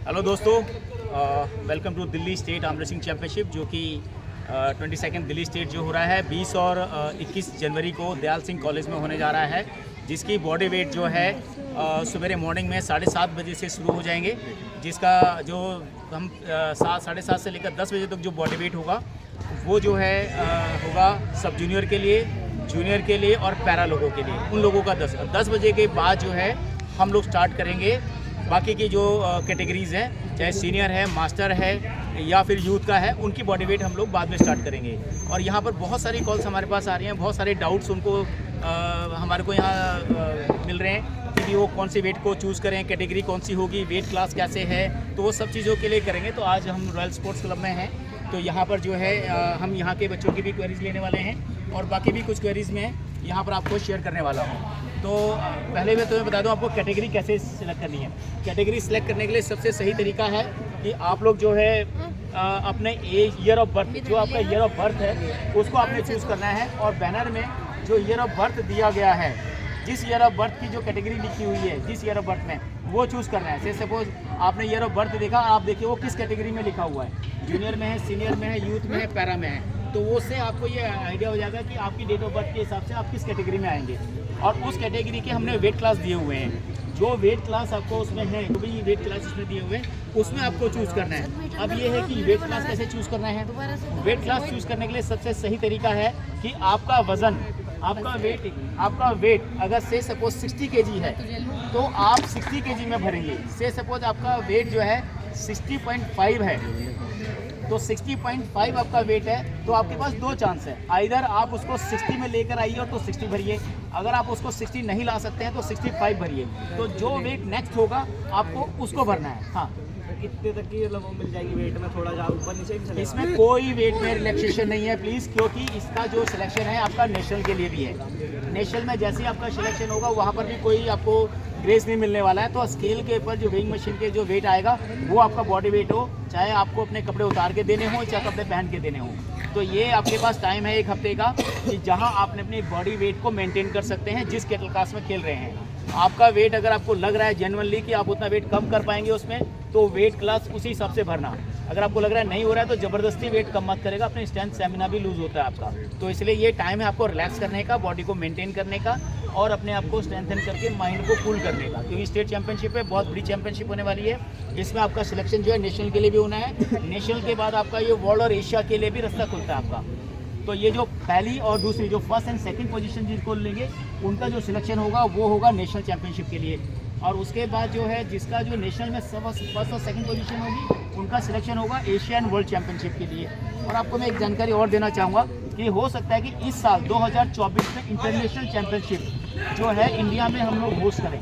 Hello दोस्तों, welcome to Delhi state arm wrestling championship जो कि 22 दिल्ली स्टेट जो हो रहा है 20 और 21 जनवरी को दयाल सिंह कॉलेज में होने जा रहा है, जिसकी बॉडी वेट जो है सवेरे मॉर्निंग में 7:30 बजे से शुरू हो जाएंगे, जिसका जो हम 7:30 से लेकर 10 बजे तक जो बॉडी वेट होगा वो जो है होगा सब जूनियर के लिए, जूनियर के लिए और पैरा लोगों के लिए। उन लोगों का 10 बजे के बाद जो है हम लोग स्टार्ट करेंगे बाकी की जो कैटेगरीज़ हैं, चाहे सीनियर है, मास्टर है या फिर यूथ का है, उनकी बॉडी वेट हम लोग बाद में स्टार्ट करेंगे। और यहाँ पर बहुत सारी कॉल्स हमारे पास आ रही हैं, बहुत सारे डाउट्स उनको हमारे को यहाँ मिल रहे हैं कि वो कौन सी वेट को चूज़ करें, कैटेगरी कौन सी होगी, वेट क्लास कैसे है, तो वो सब चीज़ों के लिए करेंगे। तो आज हम रॉयल स्पोर्ट्स क्लब में हैं, तो यहाँ पर जो है हम यहाँ के बच्चों की भी क्वेरीज लेने वाले हैं और बाकी भी कुछ क्वेरीज में यहाँ पर आपको शेयर करने वाला हूँ। तो पहले मैं तुम्हें बता दूं आपको कैटेगरी कैसे सिलेक्ट करनी है। कैटेगरी सिलेक्ट करने के लिए सबसे सही तरीका है कि आप लोग जो है अपने ईयर ऑफ बर्थ, जो आपका ईयर ऑफ बर्थ है उसको आपने चूज़ करना है और बैनर में जो ईयर ऑफ बर्थ दिया गया है, जिस ईयर ऑफ बर्थ की जो कैटेगरी लिखी हुई है, जिस ईयर ऑफ बर्थ में वो चूज़ करना है। जैसे सपोज आपने ईयर ऑफ बर्थ देखा, आप देखिए वो किस कैटेगरी में लिखा हुआ है, जूनियर में है, सीनियर में है, यूथ में है, पैरा में है, तो वो से आपको ये आइडिया हो जाएगा कि आपकी डेट ऑफ बर्थ के हिसाब से आप किस कैटेगरी में आएंगे। और उस कैटेगरी के हमने वेट क्लास दिए हुए हैं, जो वेट क्लास आपको उसमें है, जो भी वेट क्लास उसमें दिए हुए हैं उसमें आपको चूज़ करना है। अब ये है कि वेट क्लास कैसे चूज़ करना है। वेट क्लास चूज़ करने के लिए सबसे सही तरीका है कि आपका वज़न, आपका वेट अगर से सपोज 60 kg है तो आप 60 kg में भरेंगे। से सपोज आपका वेट जो है 60.5 है, तो 60.5 आपका वेट है, तो आपके पास दो चांस है, आइदर आप उसको 60 में लेकर आइए और तो 60 भरिए, अगर आप उसको 60 नहीं ला सकते हैं तो 65 भरिए। तो जो वेट नेक्स्ट होगा आपको उसको भरना है। हाँ, कितने तक की मतलब वो मिल जाएगी वेट में, थोड़ा ज़्यादा ऊपर नीचे भी? इसमें कोई वेट में रिलैक्सेशन नहीं है प्लीज़, क्योंकि इसका जो सिलेक्शन है आपका नेशनल के लिए भी है। नेशनल में जैसे ही आपका सिलेक्शन होगा वहाँ पर भी कोई आपको ग्रेस नहीं मिलने वाला है। तो स्केल के ऊपर जो वेइंग मशीन के जो वेट आएगा वो आपका बॉडी वेट हो, चाहे आपको अपने कपड़े उतार के देने हो चाहे कपड़े पहन के देने हो। तो ये आपके पास टाइम है 1 हफ्ते का कि जहाँ आपने अपनी बॉडी वेट को मेंटेन कर सकते हैं जिस कैटल क्लास में खेल रहे हैं। आपका वेट अगर आपको लग रहा है जेन्युइनली कि आप उतना वेट कम कर पाएंगे उसमें, तो वेट क्लास उसी हिसाब से भरना। अगर आपको लग रहा है नहीं हो रहा है तो ज़बरदस्ती वेट कम मत करेगा, अपनी स्ट्रेंथ स्टेमिना भी लूज़ होता है आपका। तो इसलिए ये टाइम है आपको रिलैक्स करने का, बॉडी को मेंटेन करने का और अपने आप को स्ट्रेंथन करके माइंड को कूल करने का, क्योंकि स्टेट चैंपियनशिप है, बहुत बड़ी चैंपियनशिप होने वाली है। इसमें आपका सिलेक्शन जो है नेशनल के लिए भी होना है, नेशनल के बाद आपका ये वर्ल्ड और एशिया के लिए भी रास्ता खुलता है आपका। तो ये जो पहली और दूसरी जो फर्स्ट एंड सेकंड पोजीशन जिसको लेंगे उनका जो सिलेक्शन होगा वो होगा नेशनल चैंपियनशिप के लिए। और उसके बाद जो है जिसका जो नेशनल में फर्स्ट और सेकंड पोजीशन होगी उनका सिलेक्शन होगा एशियन वर्ल्ड चैंपियनशिप के लिए। और आपको मैं एक जानकारी और देना चाहूँगा कि हो सकता है कि इस साल 2024 में इंटरनेशनल चैंपियनशिप जो है इंडिया में हम लोग होस्ट करें,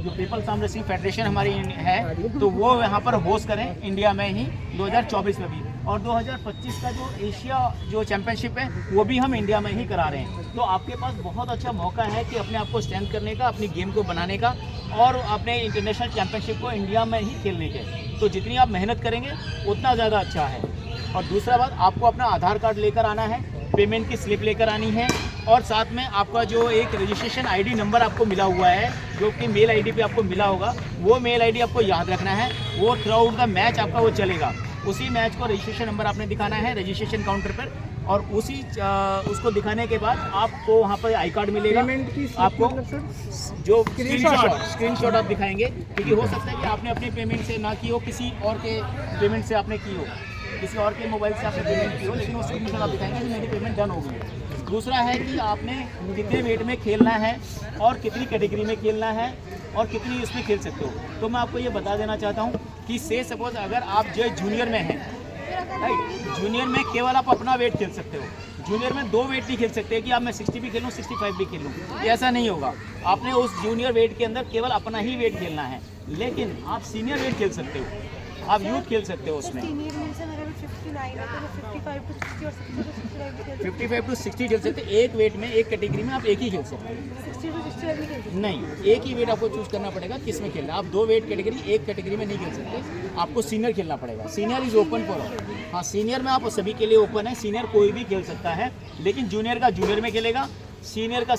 जो पीपल्स आर्म रेसलिंग फेडरेशन हमारी है तो वो यहाँ पर होस्ट करें इंडिया में ही 2024 में भी। और 2025 का जो एशिया जो चैंपियनशिप है वो भी हम इंडिया में ही करा रहे हैं। तो आपके पास बहुत अच्छा मौका है कि अपने आप को स्ट्रेंथ करने का, अपनी गेम को बनाने का और अपने इंटरनेशनल चैंपियनशिप को इंडिया में ही खेलने के। तो जितनी आप मेहनत करेंगे उतना ज़्यादा अच्छा है। और दूसरा बात, आपको अपना आधार कार्ड लेकर आना है, पेमेंट की स्लिप लेकर आनी है और साथ में आपका जो एक रजिस्ट्रेशन आईडी नंबर आपको मिला हुआ है जो कि मेल आईडी पे आपको मिला होगा, वो मेल आईडी आपको याद रखना है। वो थ्रू आउट द मैच आपका वो चलेगा, उसी मैच को रजिस्ट्रेशन नंबर आपने दिखाना है रजिस्ट्रेशन काउंटर पर और उसी उसको दिखाने के बाद आपको वहाँ पर आई कार्ड मिलेगा। आपको जो स्क्रीनशॉट आप दिखाएंगे, क्योंकि हो सकता है कि आपने अपनी पेमेंट से ना की हो, किसी और के पेमेंट से आपने की हो, किसी और के मोबाइल से आपने पेमेंट की हो, लेकिन वो स्क्रीनशॉट आप दिखाएंगे कि मेरी पेमेंट डन हो गई है। दूसरा है कि आपने कितने वेट में खेलना है और कितनी कैटेगरी में खेलना है और कितनी उसमें खेल सकते हो। तो मैं आपको ये बता देना चाहता हूँ कि से सपोज अगर आप जो जूनियर में हैं, राइट, जूनियर में केवल आप अपना वेट खेल सकते हो। जूनियर में 2 वेट नहीं खेल सकते कि आप मैं 60 भी खेलूँ 65 भी खेलूँ, ये ऐसा नहीं होगा। आपने उस जूनियर वेट के अंदर केवल अपना ही वेट खेलना है, लेकिन आप सीनियर वेट खेल सकते हो, आप यूथ खेल सकते हो उसमें। 55 to 60 खेल सकते, एक वेट में एक कैटेगरी में आप एक ही खेल सकते हैं। नहीं, एक ही वेट आपको चूज करना पड़ेगा किस में खेलना है। आप 2 वेट कैटेगरी एक कैटेगरी में नहीं खेल सकते, आपको सीनियर खेलना पड़ेगा। Senior is open for all. हाँ, सीनियर में आप सभी के लिए ओपन है, सीनियर कोई भी खेल सकता है, लेकिन जूनियर का जूनियर में खेलेगा सीनियर का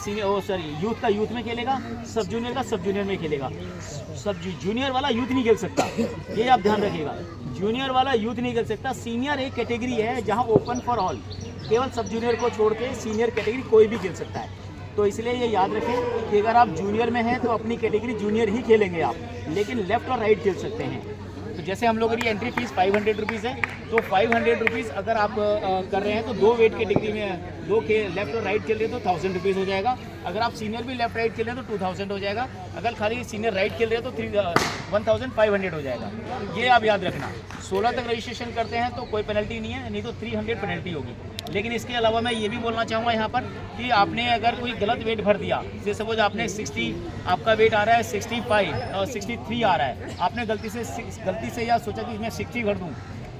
यूथ का यूथ में खेलेगा, सब जूनियर का सब जूनियर में खेलेगा। जूनियर वाला यूथ नहीं खेल सकता, ये आप ध्यान रखिएगा। जूनियर वाला यूथ नहीं खेल सकता। सीनियर एक कैटेगरी है जहाँ ओपन फॉर ऑल, केवल सब जूनियर को छोड़ के सीनियर कैटेगरी कोई भी खेल सकता है। तो इसलिए ये याद रखें कि अगर आप जूनियर में हैं तो अपनी कैटेगरी जूनियर ही खेलेंगे आप, लेकिन लेफ्ट और राइट खेल सकते हैं। तो जैसे हम लोगों की एंट्री फीस 500 रुपीज़ है, तो 500 रुपीज़ अगर आप कर रहे हैं तो 2 वेट कैटेगरी में लेफ्ट और राइट खेल रहे हैं तो 1000 रुपीज़ हो जाएगा। अगर आप सीनियर भी लेफ्ट राइट खेल रहे हैं तो 2000 हो जाएगा। अगर खाली सीनियर राइट खेल रहे हैं तो 1500 हो जाएगा। ये आप याद रखना। 16 तक रजिस्ट्रेशन करते हैं तो कोई पेनल्टी नहीं है, नहीं तो 300 पेनल्टी होगी। लेकिन इसके अलावा मैं ये भी बोलना चाहूँगा यहाँ पर कि आपने अगर कोई गलत वेट भर दिया, जैसे सपोज आपने 60, आपका वेट आ रहा है 65 और 63 आ रहा है, आपने गलती से या सोचा कि मैं 60 भर दूँ,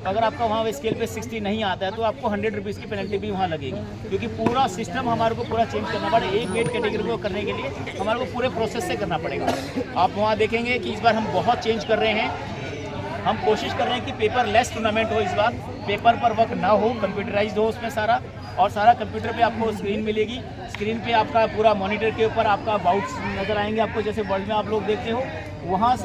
अगर आपका वहाँ स्केल पे 60 नहीं आता है तो आपको 100 रुपीज़ की पेनल्टी भी वहाँ लगेगी, क्योंकि पूरा सिस्टम हमारे को पूरा चेंज करना पड़ेगा। एक वेट कैटेगरी को करने के लिए हमारे को पूरे प्रोसेस से करना पड़ेगा। आप वहाँ देखेंगे कि इस बार हम बहुत चेंज कर रहे हैं। हम कोशिश कर रहे हैं कि पेपर लेस टूर्नामेंट हो इस बार, पेपर पर वर्क ना हो, कंप्यूटराइज्ड हो उसमें सारा, और सारा कंप्यूटर पे आपको स्क्रीन मिलेगी। स्क्रीन पे आपका पूरा मॉनिटर के ऊपर आपका बाउट्स नज़र आएंगे आपको, जैसे वर्ल्ड में आप लोग देखते हो। वहाँ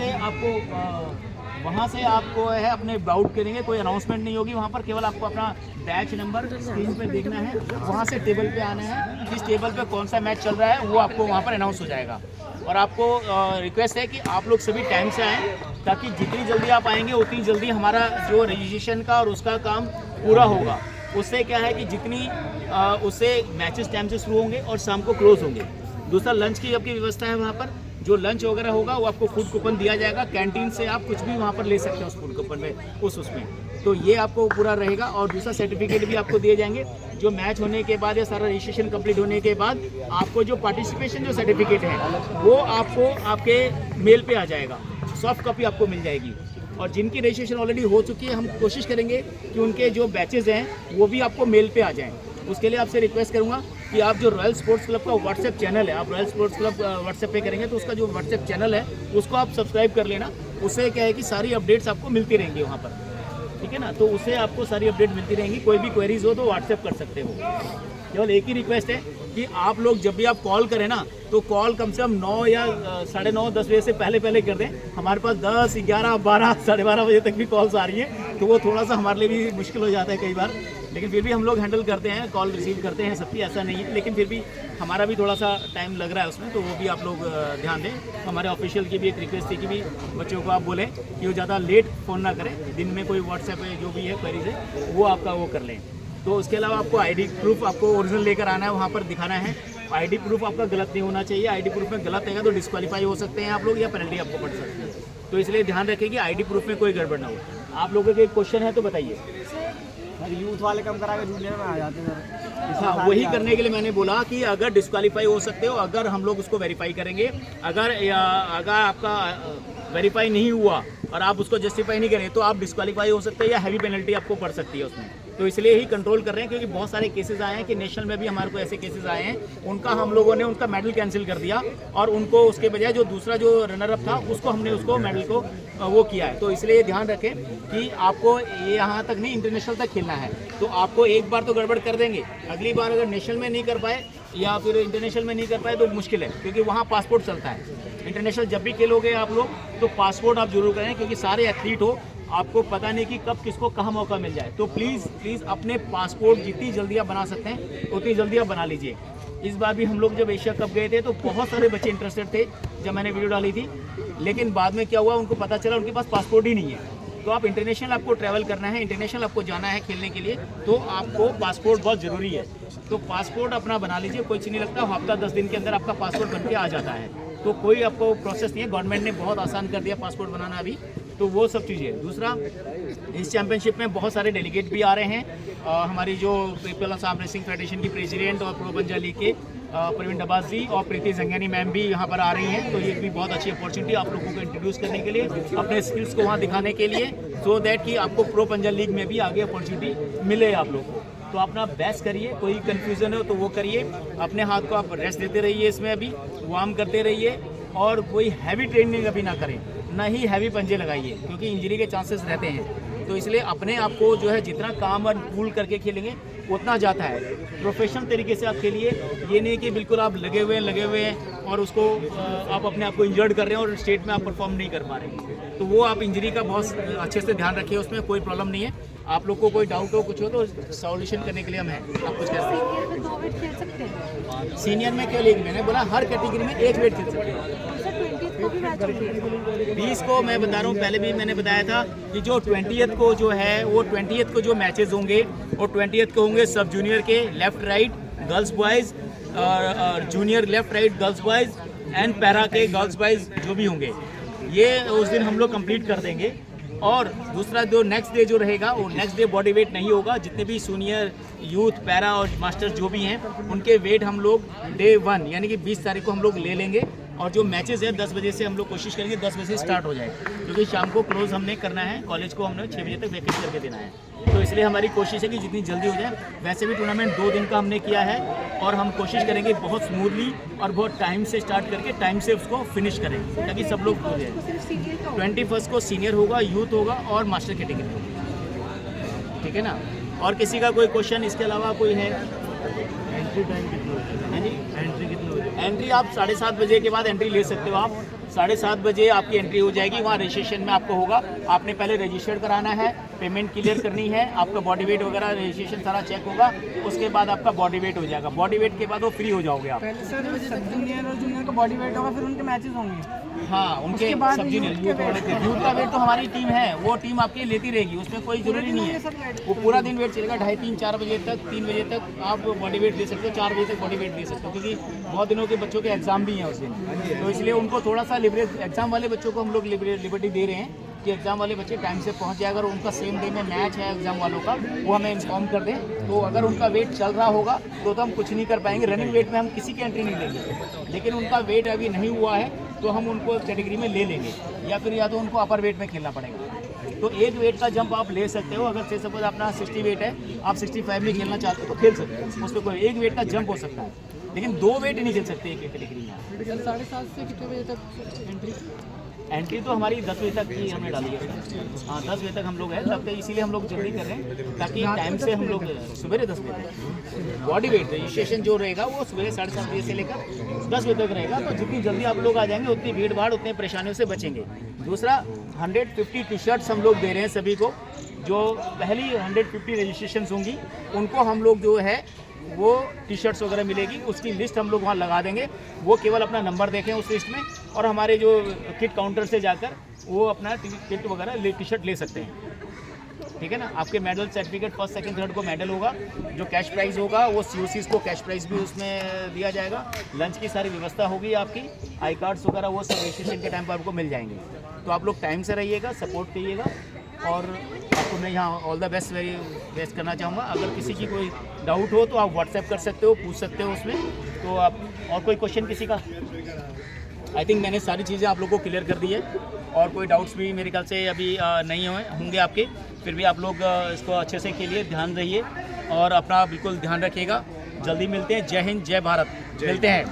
से आपको है अपने बाउट करेंगे, कोई अनाउंसमेंट नहीं होगी वहाँ पर, केवल आपको अपना बैच नंबर स्क्रीन पे देखना है, वहाँ से टेबल पे आना है, किस टेबल पे कौन सा मैच चल रहा है वो आपको वहाँ पर अनाउंस हो जाएगा। और आपको रिक्वेस्ट है कि आप लोग सभी टाइम से आएँ, ताकि जितनी जल्दी आप आएंगे उतनी जल्दी हमारा जो रजिस्ट्रेशन का और उसका काम पूरा होगा। उससे क्या है कि उससे मैचेस टाइम से शुरू होंगे और शाम को क्लोज होंगे। दूसरा, लंच की आपकी व्यवस्था है वहाँ पर, जो लंच वगैरह होगा वो आपको फूड कूपन दिया जाएगा, कैंटीन से आप कुछ भी वहाँ पर ले सकते हैं उस फूड कूपन में उसमें। तो ये आपको पूरा रहेगा। और दूसरा, सर्टिफिकेट भी आपको दिए जाएंगे जो मैच होने के बाद या सारा रजिस्ट्रेशन कंप्लीट होने के बाद आपको जो पार्टिसिपेशन जो सर्टिफिकेट है वो आपको आपके मेल पे आ जाएगा, सॉफ्ट कॉपी आपको मिल जाएगी। और जिनकी रजिस्ट्रेशन ऑलरेडी हो चुकी है, हम कोशिश करेंगे कि उनके जो बैचेज़ हैं वो भी आपको मेल पे आ जाएँ। उसके लिए आपसे रिक्वेस्ट करूंगा कि आप जो रॉयल स्पोर्ट्स क्लब का व्हाट्सएप चैनल है, आप रॉयल स्पोर्ट्स क्लब व्हाट्सएप पे करेंगे तो उसका जो व्हाट्सएप चैनल है उसको आप सब्सक्राइब कर लेना। उससे क्या है कि सारी अपडेट्स आपको मिलती रहेंगी वहाँ पर, ठीक है ना। तो उससे आपको सारी अपडेट मिलती रहेंगी। कोई भी क्वेरीज हो तो व्हाट्सएप कर सकते हो। केवल एक ही रिक्वेस्ट है कि आप लोग जब भी आप कॉल करें ना, तो कॉल कम से कम 9 या 9:30 10 बजे से पहले कर दें। हमारे पास 10, 11, 12, 12:30 बजे तक भी कॉल्स आ रही हैं, तो वो थोड़ा सा हमारे लिए भी मुश्किल हो जाता है कई बार, लेकिन फिर भी हम लोग हैंडल करते हैं, कॉल रिसीव करते हैं सबकी, ऐसा नहीं है। लेकिन फिर भी हमारा भी थोड़ा सा टाइम लग रहा है उसमें, तो वो भी आप लोग ध्यान दें। हमारे ऑफिशियल की भी एक रिक्वेस्ट थी कि भी बच्चों को आप बोलें कि वो ज़्यादा लेट फ़ोन ना करें, दिन में कोई व्हाट्सएप है जो भी है क्वेरीज है वो आपका वो कर लें। तो उसके अलावा आपको आईडी प्रूफ आपको ओरिजिनल लेकर आना है, वहाँ पर दिखाना है। आईडी प्रूफ आपका गलत नहीं होना चाहिए। आईडी प्रूफ में गलत है तो डिस्क्वालीफाई हो सकते हैं आप लोग, या पेनल्टी आपको पड़ सकती है। तो इसलिए ध्यान रखें कि आईडी प्रूफ में कोई गड़बड़ ना हो। आप लोगों के क्वेश्चन है तो बताइए। यूथ वाले कम करा के जूनियर में आ जाते हैं। हाँ, वही करने के लिए मैंने बोला कि अगर डिस्क्वालीफाई हो सकते हो, अगर हम लोग उसको वेरीफाई करेंगे, अगर आपका वेरीफाई नहीं हुआ और आप उसको जस्टिफाई नहीं करें तो आप डिस्क्वालीफाई हो सकते हैं या हैवी पेनल्टी आपको पड़ सकती है उसमें। तो इसलिए ही कंट्रोल कर रहे हैं, क्योंकि बहुत सारे केसेस आए हैं कि नेशनल में भी हमारे को ऐसे केसेस आए हैं, उनका हम लोगों ने उनका मेडल कैंसिल कर दिया और उनको उसके बजाय जो दूसरा जो रनर अप था उसको हमने उसको मेडल को वो किया है। तो इसलिए ध्यान रखें कि आपको ये यहाँ तक नहीं, इंटरनेशनल तक खेलना है। तो आपको एक बार तो गड़बड़ कर देंगे, अगली बार अगर नेशनल में नहीं कर पाए या फिर इंटरनेशनल में नहीं कर पाए तो मुश्किल है, क्योंकि वहाँ पासपोर्ट चलता है। इंटरनेशनल जब भी खेलोगे आप लोग तो पासपोर्ट आप जरूर करें, क्योंकि सारे एथलीट हो, आपको पता नहीं कि कब किसको कहाँ मौका मिल जाए। तो प्लीज़ अपने पासपोर्ट जितनी जल्दी आप बना सकते हैं उतनी जल्दी आप बना लीजिए। इस बार भी हम लोग जब एशिया कप गए थे तो बहुत सारे बच्चे इंटरेस्टेड थे जब मैंने वीडियो डाली थी, लेकिन बाद में क्या हुआ, उनको पता चला उनके पास पासपोर्ट ही नहीं है। तो आप इंटरनेशनल आपको ट्रैवल करना है, इंटरनेशनल आपको जाना है खेलने के लिए, तो आपको पासपोर्ट बहुत ज़रूरी है। तो पासपोर्ट अपना बना लीजिए, कोई चीज़ नहीं लगता, हफ्ता 10 दिन के अंदर आपका पासपोर्ट बन के आ जाता है। तो कोई आपको प्रोसेस नहीं है, गवर्नमेंट ने बहुत आसान कर दिया पासपोर्ट बनाना अभी। तो वो सब चीज़ें। दूसरा, इस चैंपियनशिप में बहुत सारे डेलीगेट भी आ रहे हैं। हमारी जो पीपल्स आर्म रेसलिंग फेडरेशन की प्रेसिडेंट और प्रो पंजाब लीग के प्रवीण डबास जी और प्रीति जंगियानी मैम भी यहाँ पर आ रही हैं। तो ये भी बहुत अच्छी अपॉर्चुनिटी आप लोगों को इंट्रोड्यूस करने के लिए, अपने स्किल्स को वहाँ दिखाने के लिए, सो दैट कि आपको प्रो पंजाब लीग में भी आगे अपॉर्चुनिटी मिले आप लोग को। तो अपना बेस्ट करिए, कोई कंफ्यूजन हो तो वो करिए, अपने हाथ को आप रेस्ट देते रहिए, इसमें अभी वार्म करते रहिए, और कोई हैवी ट्रेनिंग अभी ना करें, ना ही हैवी पंजे लगाइए, क्योंकि इंजरी के चांसेस रहते हैं। तो इसलिए अपने आप को जो है जितना काम और कूल करके खेलेंगे उतना जाता है। प्रोफेशनल तरीके से आप खेलिए, ये नहीं कि बिल्कुल आप लगे हुए हैं और उसको आप अपने आप को इंजर्ड कर रहे हैं और स्टेट में आप परफॉर्म नहीं कर पा रहे हैं। तो वो आप इंजरी का बहुत अच्छे से ध्यान रखिए, उसमें कोई प्रॉब्लम नहीं है। आप लोग को कोई डाउट हो कुछ हो तो सॉल्यूशन करने के लिए हम हैं। आप कुछ कहते सीनियर में 2 वेट खेल सकते हैं? हैं सीनियर में क्यों लेंगे, मैंने बोला हर कैटेगरी में एक वेट खेल सकते हैं। सर 20th को भी मैच होंगे? 20 को मैं बता रहा हूँ, पहले भी मैंने बताया था कि जो 20th को जो है वो 20th को जो मैचेस होंगे वो 20th को होंगे सब जूनियर के लेफ्ट राइट गर्ल्स बॉयज़ और junior left right girls boys and para के गर्ल्स बॉयज़ जो भी होंगे, ये उस दिन हम लोग कंप्लीट कर देंगे। और दूसरा जो नेक्स्ट डे जो रहेगा वो नेक्स्ट डे बॉडी वेट नहीं होगा। जितने भी सीनियर यूथ पैरा और मास्टर्स जो भी हैं उनके वेट हम लोग डे 1 यानी कि 20 तारीख को हम लोग ले लेंगे। और जो मैचेस है 10 बजे से हम लोग कोशिश करेंगे 10 बजे से स्टार्ट हो जाए, क्योंकि शाम को क्लोज हमने करना है, कॉलेज को हमने 6 बजे तक वैकेट करके देना है। तो इसलिए हमारी कोशिश है कि जितनी जल्दी हो जाए। वैसे भी टूर्नामेंट 2 दिन का हमने किया है और हम कोशिश करेंगे बहुत स्मूथली और बहुत टाइम से स्टार्ट करके टाइम से उसको फिनिश करें ताकि सब लोग हो जाए। सिर्फ सीनियर का होगा? 21 को सीनियर होगा, यूथ होगा और मास्टर कैटेगरी होगी, ठीक है ना। और किसी का कोई क्वेश्चन इसके अलावा कोई है? एंट्री टाइम कितना है जी, एंट्री कितना हो जाएगी? एंट्री आप 7:30 बजे के बाद एंट्री ले सकते हो। आप 7:30 बजे आपकी एंट्री हो जाएगी, वहाँ रजिस्ट्रेशन में आपको होगा। आपने पहले रजिस्टर कराना है, पेमेंट क्लियर करनी है, आपका बॉडी वेट वगैरह रजिस्ट्रेशन सारा चेक होगा, उसके बाद आपका बॉडी वेट हो जाएगा। बॉडी वेट के बाद वो फ्री हो जाओगे आप। पहले सर सब जूनियर और जूनियर का बॉडी वेट होगा, फिर उनके मैचेस होंगे। हाँ, उनके उसके बाद सब जूनियर यूथ के वेट। यूथ का वेट तो हमारी टीम है, वो टीम आपकी लेती रहेगी, उसमें कोई जरूरी नहीं है। वो पूरा दिन वेट चलेगा, 2:30, 3, 4 बजे तक, 3 बजे तक आप बॉडी वेट दे सकते हो, 4 बजे तक बॉडी वेट दे सकते हो, क्योंकि बहुत दिनों के बच्चों के एग्जाम भी हैं उस दिन। तो इसलिए उनको थोड़ा सा एग्जाम वाले बच्चों को हम लोग लिबर्टी दे रहे हैं कि एग्जाम वाले बच्चे टाइम से पहुंच जाए। अगर उनका सेम डे में मैच है एग्जाम वालों का, वो हमें इन्फॉर्म कर दें। तो अगर उनका वेट चल रहा होगा तो हम कुछ नहीं कर पाएंगे। रनिंग वेट में हम किसी की एंट्री नहीं लेंगे, लेकिन उनका वेट अभी नहीं हुआ है तो हम उनको कैटेगरी में ले लेंगे, या तो उनको अपर वेट में खेलना पड़ेगा। तो एक वेट का जंप आप ले सकते हो। अगर से सपोज अपना 60 वेट है, आप 65 में खेलना चाहते हो तो खेल सकते हो, उसमें कोई एक वेट का जंप हो सकता है, लेकिन 2 वेट ही नहीं खेल सकते एक कैटेगरी में। 7:30 से कितने बजे तक एंट्री? एंट्री तो हमारी 10 बजे तक ही हमने डाली है। हाँ, 10 बजे तक हम लोग हैं, तब तक इसीलिए हम लोग जल्दी कर रहे हैं ताकि टाइम से हम लोग सुबह 10 बजे तक बॉडी वेट रजिस्ट्रेशन जो रहेगा वो सुबह 7:30 बजे से लेकर 10 बजे तक रहेगा। तो जितनी जल्दी आप लोग आ जाएंगे उतनी भीड़ भाड़ उतनी परेशानियों से बचेंगे। दूसरा 150 टी शर्ट्स हम लोग दे रहे हैं सभी को। जो पहली 150 रजिस्ट्रेशन होंगी उनको हम लोग जो है वो टी शर्ट्स वगैरह मिलेगी, उसकी लिस्ट हम लोग वहाँ लगा देंगे। वो केवल अपना नंबर देखें उस लिस्ट में और हमारे जो किट काउंटर से जाकर वो अपना किट वगैरह टी शर्ट ले सकते हैं, ठीक है ना। आपके medal certificate first second third को मेडल होगा। जो कैश प्राइज़ होगा वो COCs को कैश प्राइज़ भी उसमें दिया जाएगा। लंच की सारी व्यवस्था होगी आपकी, आई कार्ड्स वगैरह वो सब रजिस्ट्रेशन के टाइम पर आपको मिल जाएंगे। तो आप लोग टाइम से रहिएगा, सपोर्ट कीजिएगा और आपको मैं यहाँ all the best very best करना चाहूँगा। अगर किसी की कोई डाउट हो तो आप व्हाट्सएप कर सकते हो, पूछ सकते हो उसमें। तो आप और कोई क्वेश्चन किसी का? आई थिंक मैंने सारी चीज़ें आप लोग को क्लियर कर दी है और कोई डाउट्स भी मेरे ख्याल से अभी नहीं होंगे आपके। फिर भी आप लोग इसको अच्छे से खेलिए, ध्यान रहिए और अपना बिल्कुल ध्यान रखिएगा। जल्दी मिलते हैं। जय हिंद, जय भारत। मिलते हैं।